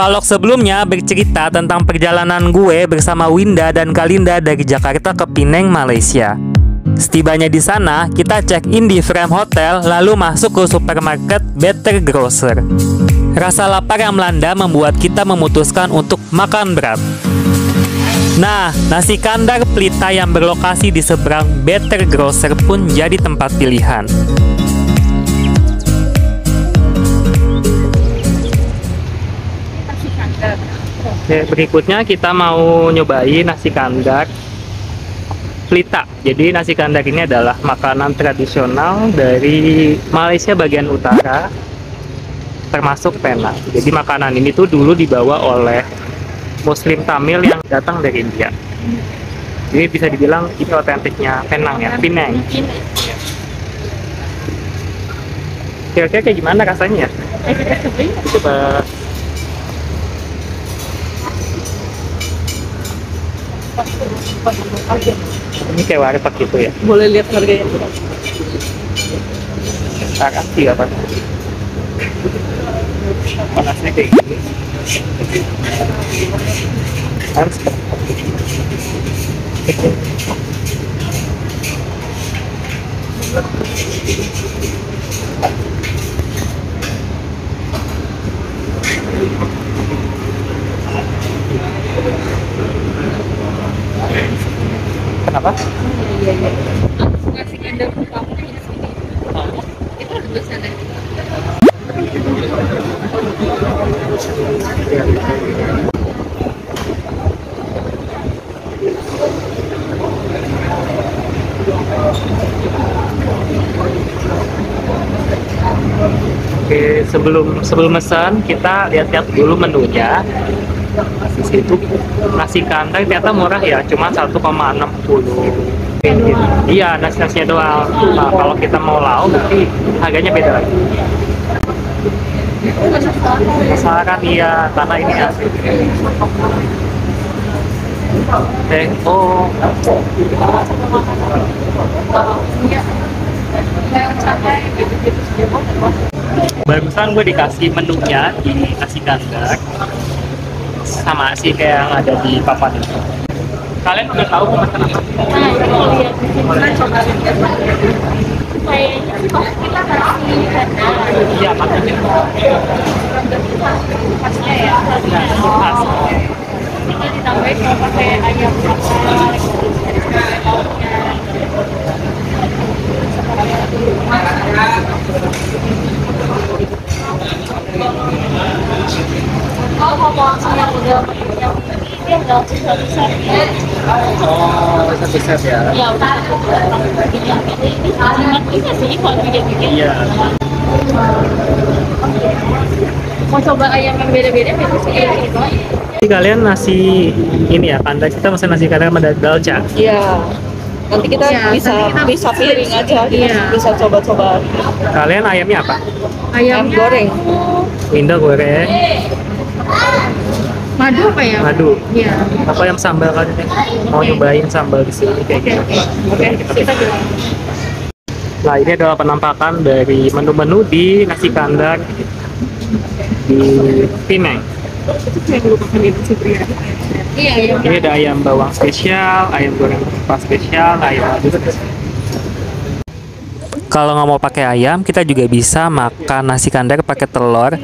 Vlog sebelumnya bercerita tentang perjalanan gue bersama Winda dan Kalinda dari Jakarta ke Penang, Malaysia. Setibanya di sana, kita check-in di Frame Hotel lalu masuk ke supermarket Better Grocer. Rasa lapar yang melanda membuat kita memutuskan untuk makan berat. Nah, nasi kandar pelita yang berlokasi di seberang Better Grocer pun jadi tempat pilihan. Oke, berikutnya kita mau nyobain nasi kandar pelita. Jadi nasi kandar ini adalah makanan tradisional dari Malaysia bagian utara, termasuk Penang. Jadi makanan ini tuh dulu dibawa oleh Muslim Tamil yang datang dari India. Jadi bisa dibilang ini otentiknya Penang ya, Penang. Kira-kira kayak gimana rasanya ya? Coba. Ini kayak warteg gitu ya. Boleh lihat harganya. Kasih apa? Panasnya kayak gini. Harus. Kenapa? Iya. Nasi kandar kamu di sini. Itu ada tulisannya. Oke, sebelum pesan kita lihat-lihat dulu menunya. Di situ nasi kandar ternyata murah ya, cuma 1,60. Iya, nasinya doang. Nah, kalau kita mau lauk nanti harganya beda lagi. Masakan iya, karena ini ya. Oh. Barusan gue dikasih menunya di nasi kandar. Sama sih kayak yang ada di papan itu. Kalian udah tahu pesan apa? Kayaknya kita kasih kandar. Iya, maksudnya. Khasnya ya. Khas. Kita ditambahin kalau pakai ayam bakar, lauknya. Oh, kalau yang udah yang ini dia nggak besar-besar ya. Oh, besar-besar ya. Ya udah. Ini jimat juga sih kalau bikin-bikin. Iya. Mau coba ayam yang beda-beda sih ya gitu. Jadi kalian nasi ini ya, kandar kita pesan nasi kandar sama dalca. Iya. Nanti kita bisa piring aja, bisa coba-coba. Kalian ayamnya apa? Ayam goreng. Winda goreng. Madu apa ya? Madu. Iya. Apa yang sambal kalian nih? Mau nyobain sambal di sini kayak gitu. Oke. Kita coba. Nah, ini adalah penampakan dari menu-menu di nasi kandar di Penang. Iya. Ini ada ayam bawang spesial, ayam goreng kupas spesial, ayam madu spesial. Kalau nggak mau pakai ayam, kita juga bisa makan nasi kandar pakai telur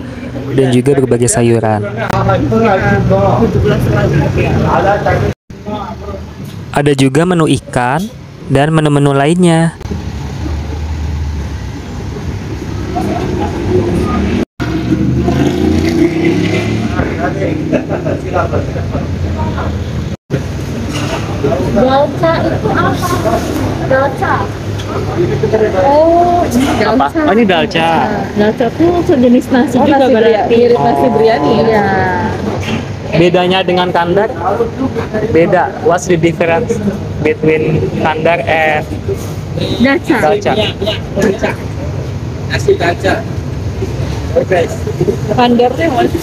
dan juga berbagai sayuran. Ada juga menu ikan dan menu-menu lainnya. Dalca itu apa? Dalca. Oh, ini dalca. Apa? Oh, ini dalca. Dalca itu sejenis nasi juga berarti. Mirip nasi biryani ya. Iya. Bedanya dengan kandar? Beda. What's the difference between kandar and Dalca. dalca? Nasi dalca. Guys, Kandarnya masih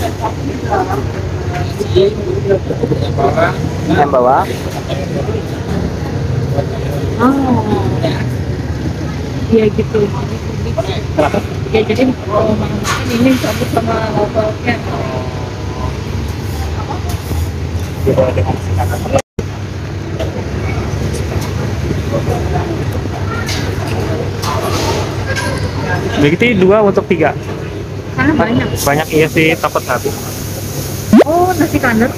Yang bawah. oh. Iya gitu. Kenapa? Ya jadi kalau makan ini campur sama lokalnya. Dibawa dengan nasi kandar. Begitu 2 untuk 3. Karena banyak. Banyak iya sih, takut habis. Oh, nasi kandar.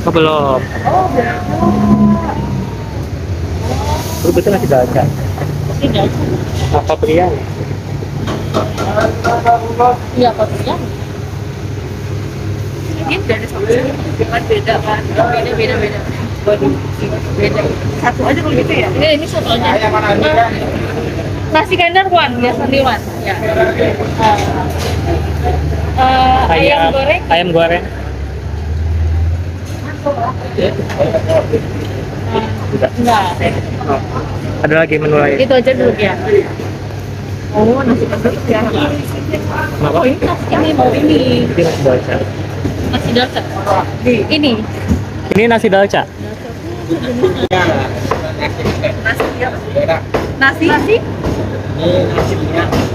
Oh, belum. Oh, Itu betul nasi dalca. tidak. Apa biryani? Iya, apa ya? Ini dari sama cuman beda kan. Beda. Waduh, beda. Satu aja kalau gitu ya? Ini satu aja. Nasi kandar one, biasa di one. Ya. Ayam goreng. Ayam goreng. Enggak. Oh. Ada lagi menu lain. Itu aja dulu ya. Oh, nasi kandar ya. Kenapa? Oh, ini mau ini. Ini nasi dalca. Nasi dalca. Ini. Ini nasi dalca. Nasi? Nasi?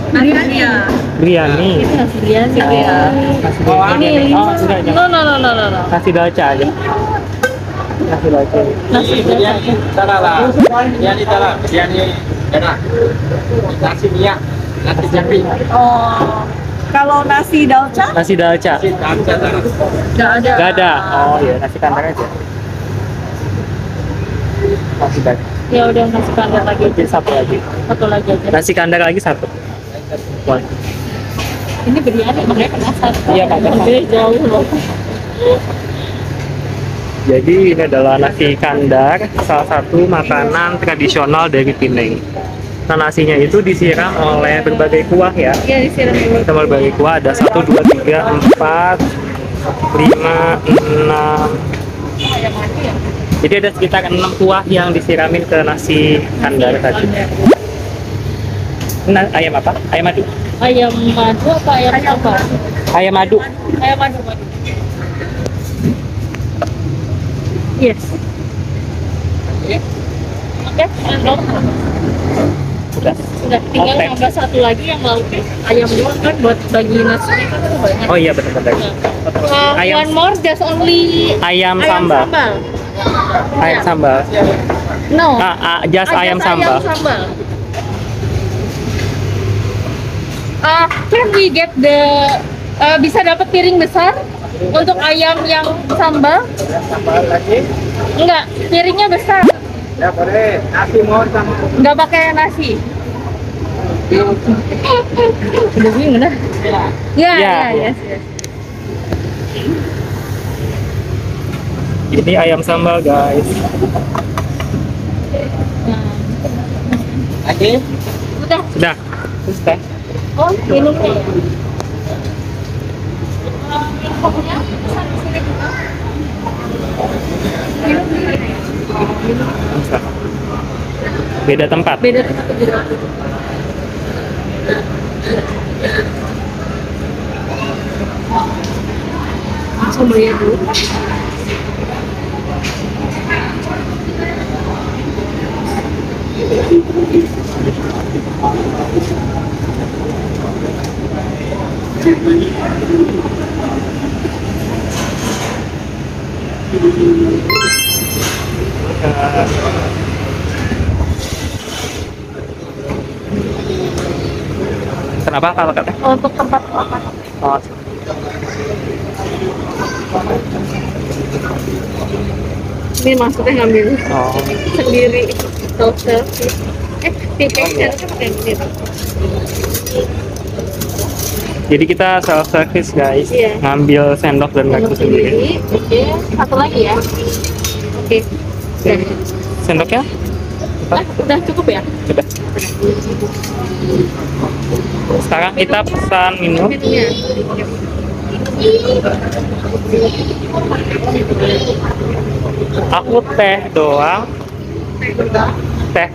Nasi ya. Biryani. Itu nasi biryani ya. Nasi Ini. Oh, sudah aja. No. Nasi dalca aja. Nasi dalca. Nasi dalca. Salah. Biryani salah. Biryani enak. Nasi minyak. Nasi cabai. Oh. Kalau nasi dalca? Nasi dalca. Nasi dalca salah. Enggak ada. Gak ada. Oh iya, nasi kandar aja. Nasi dalca. Ya udah nasi kandar lagi. Jadi satu lagi. Satu lagi aja. Nasi kandar lagi satu. One. Ini biryani makanya penasaran. Iya, Kak. Oke, jauh loh. Jadi ini adalah nasi kandar, salah satu makanan tradisional dari Pineng. Nah, nasinya itu disiram oleh berbagai kuah ya. Iya, disiram dulu. Kita berbagai kuah ada 1, 2, 3, 4, 5, 6. Ayam mati ya? Jadi ada sekitar 6 kuah yang disiramin ke nasi kandar tadi. Nah, ayam apa? Ayam madu. Ayam madu apa ayam apa? Ayam madu. Ayam madu. Yes. Oke, sendok. Udah. Udah tinggal Oke. nambah satu lagi yang lauknya ayam doang kan buat bagi nasinya kan banyak. Oh iya benar-benar. Ayam- One more, just only Ayam sambal. Ayam Ya. sambal. No. Just ayam sambal. Can we get the bisa dapat piring besar untuk ayam yang sambal? Sambal lagi. Enggak, piringnya besar. Ya boleh. Nasi mau sama. Enggak pakai nasi. Udah bingung dah. Ya, Ya. yes. Ini ayam sambal guys. Lagi. Udah. Sudah. Terus teh. Oh, minumnya ya. Bisa. Beda tempat. Beda tempat beda. Langsung bayar dulu. Kenapa kalau kata? Untuk tempat makan. Oh, Ini maksudnya ngambil oh. sendiri self service. Tiketnya harusnya pakai ini. Jadi kita self service guys, Iya. ngambil sendok dan garpu sendiri. Oke, satu lagi ya. Oke. Udah. Sendoknya? Udah cukup ya? Sudah. Sekarang kita pesan minum. Minumnya. Aku teh doang. Teh.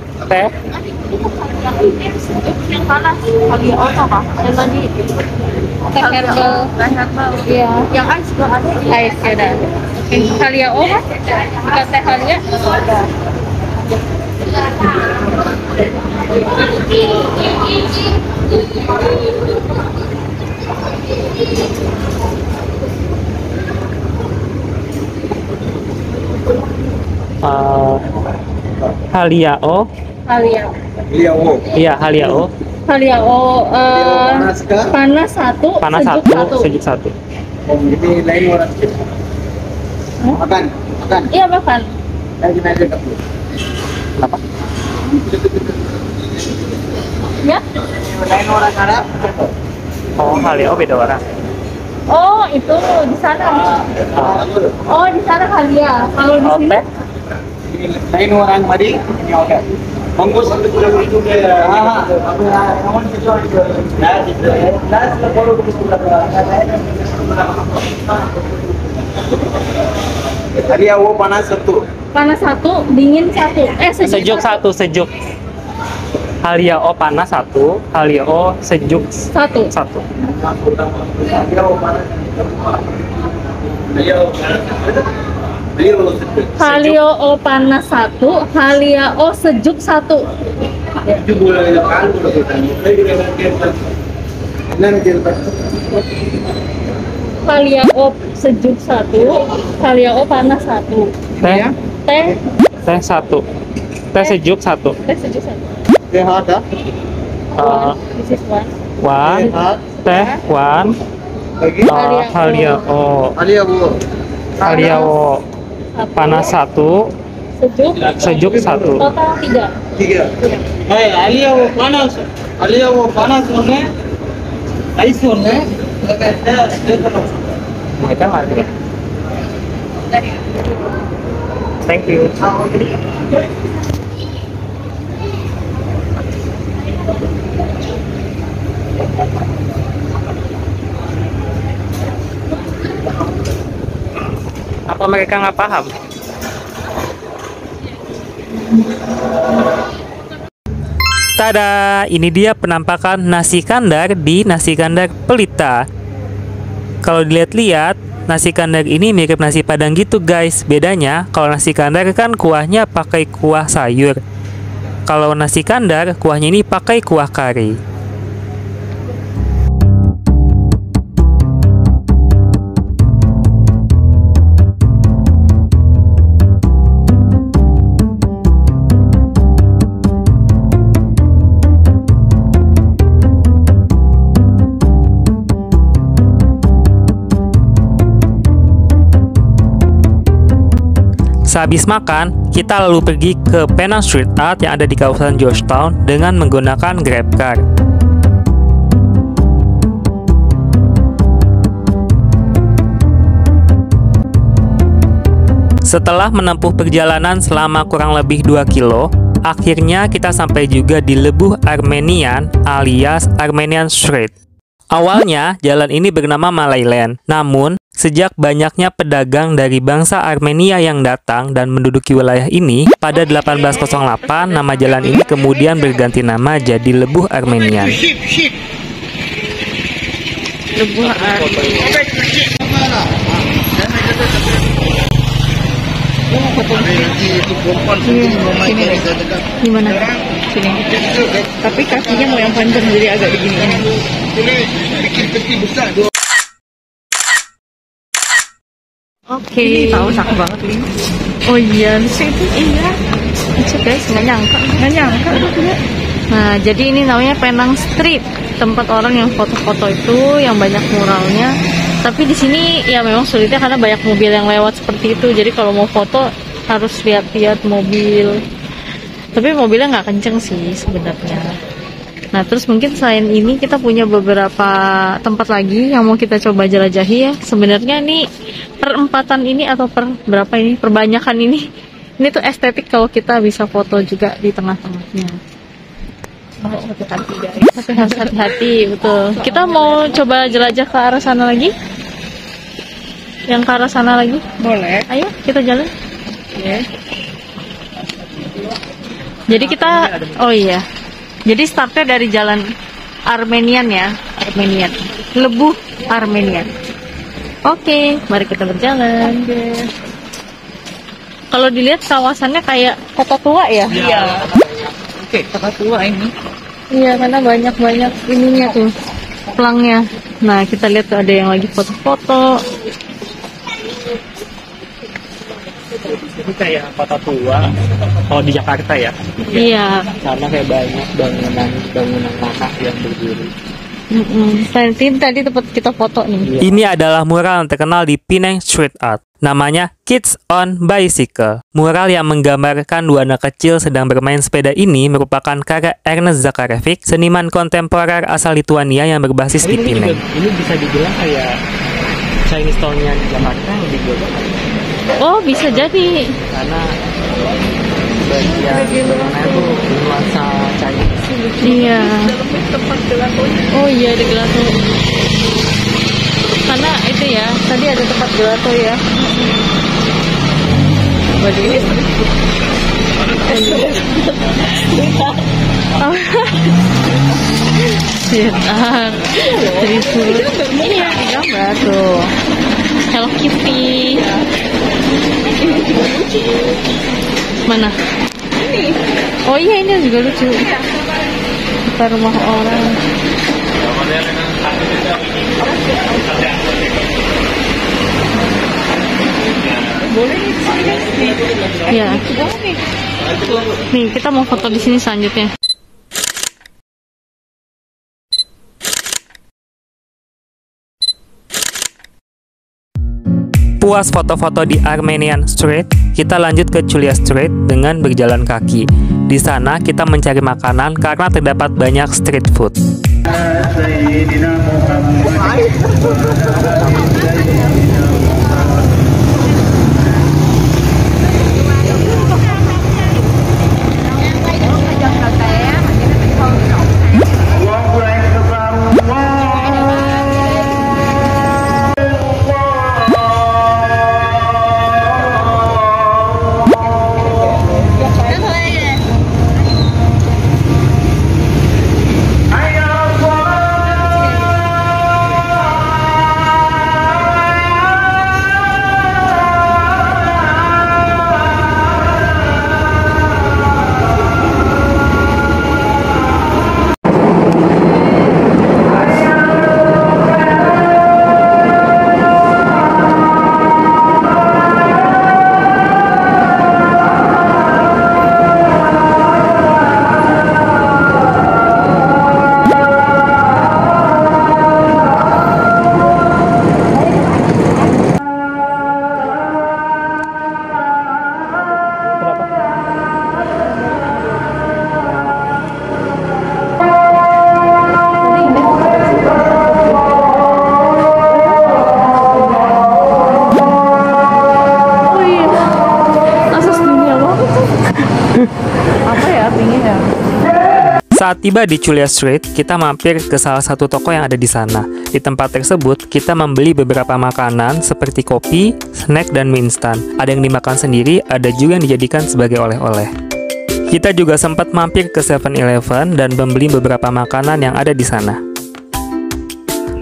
Yang panas kali auto kah? Yang tadi teh herbal. Iya. Yang ice juga ada. Ice ya dah. Halia O kan? Bukan teh Halia. Haliao. Haliao. Liao. Iya, Haliao. Haliao Panas kah? panas satu, Panas sejuk satu, satu. sejuk satu. Ini lain orang. Makan, makan. Iya makan. Lagi naik ke dulu. Kenapa? Ya? Lain orang Arab. Oh, Haliao beda orang. Oh itu di sana. Oh di sana Halia. Kalau di sini? Teh? Ini lain orang Madi. Ini oke. Bungkus satu kilo itu dia. Kawan kecuali itu. Nah, itu. Nah, kalau ke sebelah. Haliao panas satu. Panas satu, dingin satu. Sejuk satu, sejuk. Haliao panas satu, Haliao sejuk Satu. satu. Haliao panas. Haliao panas. Haliao panas satu, Haliao sejuk satu. Haliao sejuk satu, Haliao panas satu. Teh, Teh, teh satu. Teh sejuk satu. teh sejuk satu. Sehat ah? This is one. One, teh, one. Lagi? Haliao. Haliao. Haliao panas satu, Sejuk. sejuk satu. Total tiga. Tiga. Hey, Haliao panas. Haliao panas mana? Ice mana? Mereka ngerti. Thank you. Apa mereka nggak paham? Tada, ini dia penampakan nasi kandar di nasi kandar Pelita. Kalau dilihat-lihat, nasi kandar ini mirip nasi Padang gitu guys. Bedanya, kalau nasi kandar kan kuahnya pakai kuah sayur. Kalau nasi kandar, kuahnya ini pakai kuah kari. Sehabis makan, kita lalu pergi ke Penang Street Art yang ada di kawasan Georgetown dengan menggunakan GrabCar. Setelah menempuh perjalanan selama kurang lebih 2 kilo, akhirnya kita sampai juga di Lebuh Armenian alias Armenian Street. Awalnya, jalan ini bernama Malayland, namun sejak banyaknya pedagang dari bangsa Armenia yang datang dan menduduki wilayah ini, pada 1808 nama jalan ini kemudian berganti nama jadi Lebuh Armenian. Lebuh Armenian. Gimana? Sini. Tapi kakinya mau yang panjang jadi agak begini. Oke. Ini tahu cakep banget ini. Oh iya, sih itu iya. Lucu guys, nggak nyangka. Nah, jadi ini namanya Penang Street, tempat orang yang foto-foto itu, yang banyak muralnya. Tapi di sini ya memang sulitnya karena banyak mobil yang lewat seperti itu. Jadi kalau mau foto harus lihat-lihat mobil. Tapi mobilnya nggak kenceng sih sebenarnya. Nah, terus mungkin selain ini kita punya beberapa tempat lagi yang mau kita coba jelajahi ya. Sebenarnya nih perempatan ini atau per berapa ini, perbanyakan ini tuh estetik kalau kita bisa foto juga di tengah-tengahnya. Tapi harus hati-hati, betul. Kita mau coba jelajah ke arah sana lagi? Yang ke arah sana lagi? Boleh. Ayo kita jalan. Ya. Jadi kita, oh iya. Jadi startnya dari jalan Armenian ya, Armenian, Lebuh Armenian. Oke, mari kita berjalan. Kalau dilihat kawasannya kayak kota tua ya? Iya. Oke, kota tua ini. Iya, karena banyak ininya tuh, pelangnya. Nah, kita lihat tuh ada yang lagi foto-foto. Ini kayak kota tua. Kalau di Jakarta ya. Iya. Karena kayak banyak bangunan lama yang berdiri. Tadi tempat kita foto nih. Ini adalah mural yang terkenal di Penang Street Art. Namanya Kids on Bicycle. Mural yang menggambarkan dua anak kecil sedang bermain sepeda ini merupakan karya Ernest Zakarevic, seniman kontemporer asal Lituania yang berbasis di Penang. Ini bisa dibilang kayak Chinese Town-nya di Jakarta yang lebih global. Oh, bisa jadi. Karena bagian mana tuh nuansa Chinese. Iya. Oh iya, ada gelato. Karena itu ya, tadi ada tempat gelato ya. Waduh. Street food. Iya, di gambar tuh. Hello Kitty. Mana? Oh iya, ini juga lucu. Kita rumah orang. Ya. Nih, kita mau foto di sini selanjutnya. Puas foto-foto di Armenian Street, kita lanjut ke Julia Street dengan berjalan kaki. Di sana kita mencari makanan karena terdapat banyak street food. Saat tiba di Julia Street, kita mampir ke salah satu toko yang ada di sana. Di tempat tersebut, kita membeli beberapa makanan seperti kopi, snack, dan mie instan. Ada yang dimakan sendiri, ada juga yang dijadikan sebagai oleh-oleh. Kita juga sempat mampir ke 7-Eleven dan membeli beberapa makanan yang ada di sana.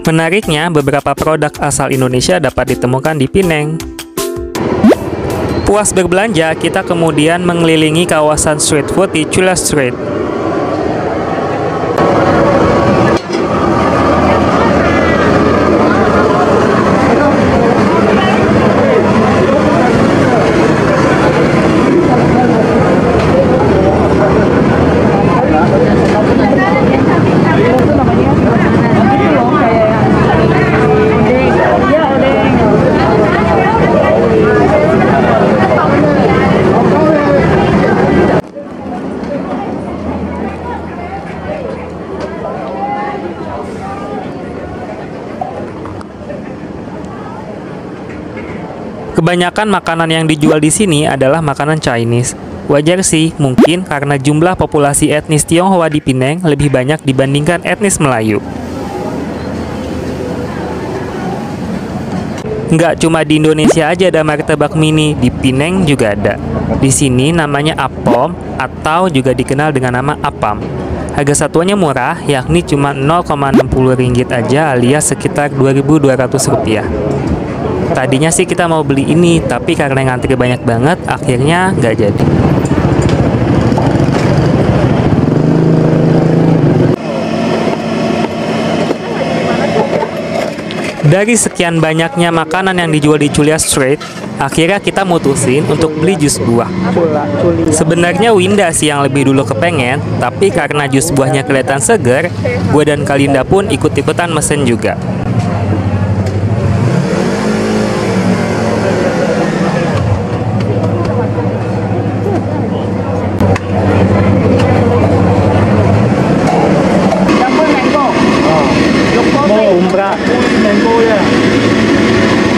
Menariknya, beberapa produk asal Indonesia dapat ditemukan di Penang. Puas berbelanja, kita kemudian mengelilingi kawasan street food di Julia Street. Kebanyakan makanan yang dijual di sini adalah makanan Chinese. Wajar sih, mungkin karena jumlah populasi etnis Tionghoa di Penang lebih banyak dibandingkan etnis Melayu. Nggak cuma di Indonesia aja ada martabak mini, di Penang juga ada. Di sini namanya apom atau juga dikenal dengan nama apam. Harga satuannya murah, yakni cuma 0,60 ringgit aja alias sekitar 2.200 rupiah. Tadinya sih kita mau beli ini, tapi karena ngantri banyak banget, akhirnya nggak jadi. Dari sekian banyaknya makanan yang dijual di Julia Street, Akhirnya kita mutusin untuk beli jus buah. Sebenarnya Winda sih yang lebih dulu kepengen, tapi karena jus buahnya kelihatan seger, gue dan Kalinda pun ikut-ikutan mesen juga.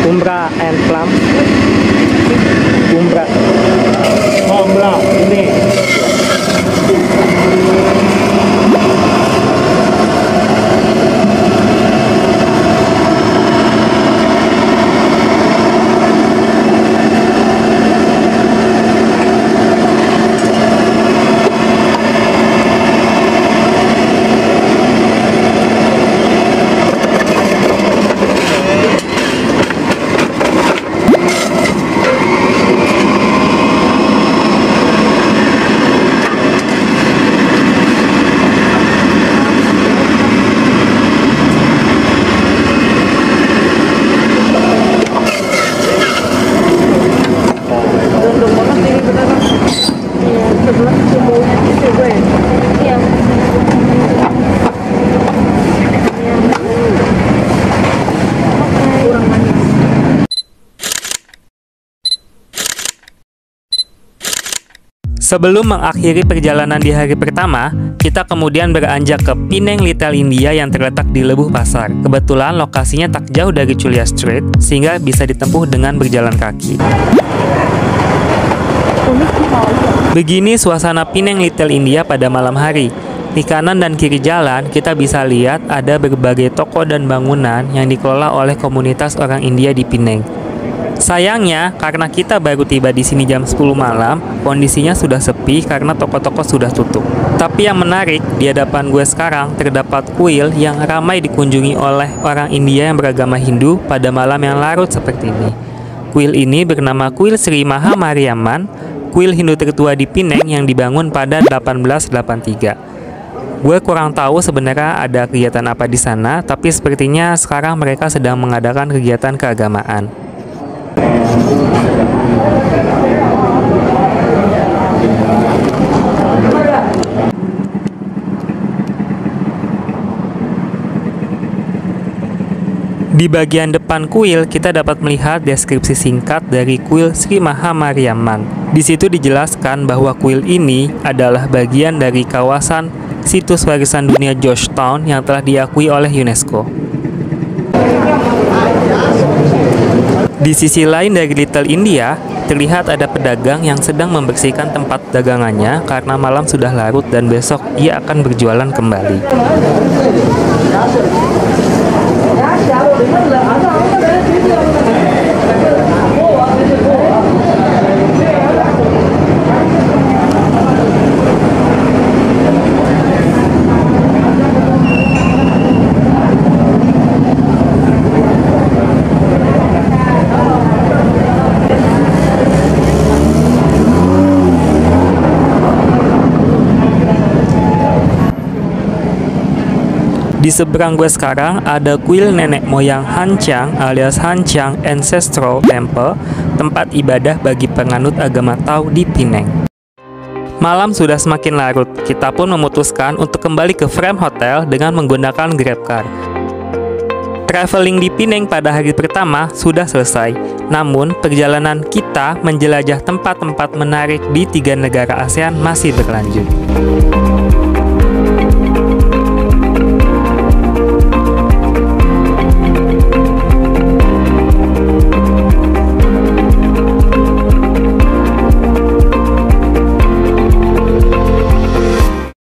Umbra and plum. Umbra. Oh, umbra. Ini. Sebelum mengakhiri perjalanan di hari pertama, kita kemudian beranjak ke Penang Little India yang terletak di Lebuh Pasar. Kebetulan lokasinya tak jauh dari Chulia Street, sehingga bisa ditempuh dengan berjalan kaki. Begini suasana Penang Little India pada malam hari. Di kanan dan kiri jalan, kita bisa lihat ada berbagai toko dan bangunan yang dikelola oleh komunitas orang India di Penang. Sayangnya, karena kita baru tiba di sini jam 10 malam, kondisinya sudah sepi karena toko-toko sudah tutup. Tapi yang menarik, di hadapan gue sekarang terdapat kuil yang ramai dikunjungi oleh orang India yang beragama Hindu pada malam yang larut seperti ini. Kuil ini bernama Kuil Sri Maha Mariamman, kuil Hindu tertua di Penang yang dibangun pada 1883. Gue kurang tahu sebenarnya ada kegiatan apa di sana, tapi sepertinya sekarang mereka sedang mengadakan kegiatan keagamaan. Di bagian depan kuil, kita dapat melihat deskripsi singkat dari kuil Sri Maha Mariamman. Di situ dijelaskan bahwa kuil ini adalah bagian dari kawasan situs warisan dunia Georgetown yang telah diakui oleh UNESCO. Di sisi lain dari Little India, terlihat ada pedagang yang sedang membersihkan tempat dagangannya karena malam sudah larut dan besok ia akan berjualan kembali. Di seberang gue sekarang ada kuil nenek moyang Han Chiang alias Han Chiang Ancestral Temple, tempat ibadah bagi penganut agama Tao di Penang. Malam sudah semakin larut, kita pun memutuskan untuk kembali ke Frame Hotel dengan menggunakan GrabCar. Traveling di Penang pada hari pertama sudah selesai, namun perjalanan kita menjelajah tempat-tempat menarik di 3 negara ASEAN masih berlanjut.